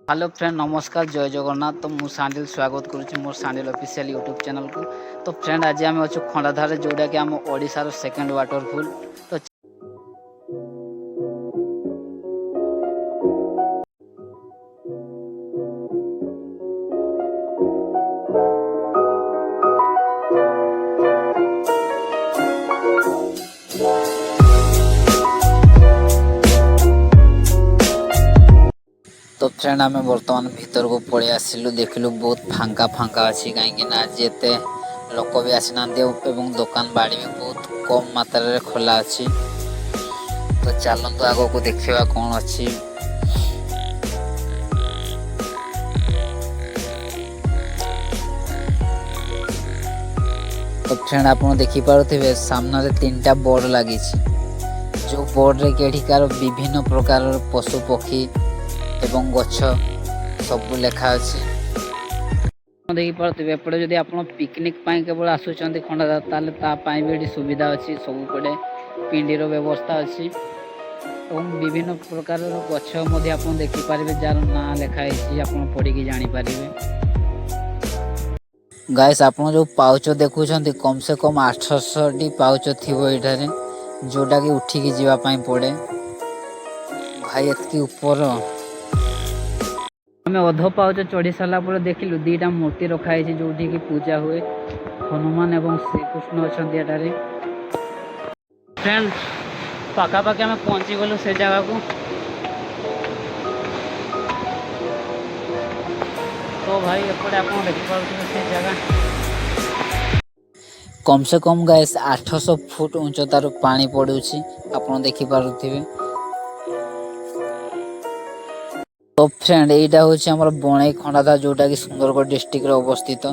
Hello friend नमस्कार जय जगन्नाथ। तो मु सांडिल स्वागत करुच्ची मोर सांडिल ऑफिशियल यूट्यूब चैनल को। तो फ्रेंड आज आम अच्छे खंडाधार जोटा कि आम ओडिशार सेकेंड वाटरफुल। तो फ्रेंड आम बर्तमान भीतर को पड़े आसिलु देखिलु बहुत फांका फांका अच्छी कहीं आज एते लोक भी आसी ना दुकान बाड़ी भी बहुत कम मात्रा रे खोला अच्छी। तो चलतु आग को देखा कौन अच्छी। तो फ्रेंड आप देखिपे सामने 3टा बोर्ड लगी जो बोर्ड रे केठिकार विभिन्न प्रकार पशु पक्षी एवं गछ सब लेखा अच्छे। देखिपे एपटे जदि आप पिकनिक केवल आसुँच खंडाधार ताले तापाई भी ये सुविधा अच्छी। सबुपटे पिंडीर व्यवस्था अच्छी और विभिन्न प्रकार गछ आप देखिपारे जार ना लेखाई आप पढ़ी जानीपारे। गाइस आप जो पाउच देखुं कम से कम 800 पाउच थी ये जोटा कि उठिकी जावाई पड़े भाई एतकी ऊपर। आम अध पाउच चढ़ी सारापर देखिलु 2टा मूर्ति रखाई जो कि पूजा हुए हनुमान एवं श्रीकृष्ण अच्छा। फ्रेंड पाखापाखि आम पहुँची गलु से जगह को। तो भाई एपटे आप देखिपे से जगह कम से कम गाइस 800 फुट उच्चतार पानी पड़ुछि आप देखिपे। तो फ्रेंड यहाँ हूँ आम बणई खंडाधार जोटा कि सुंदरगढ़ डिस्ट्रिक्ट अवस्थित।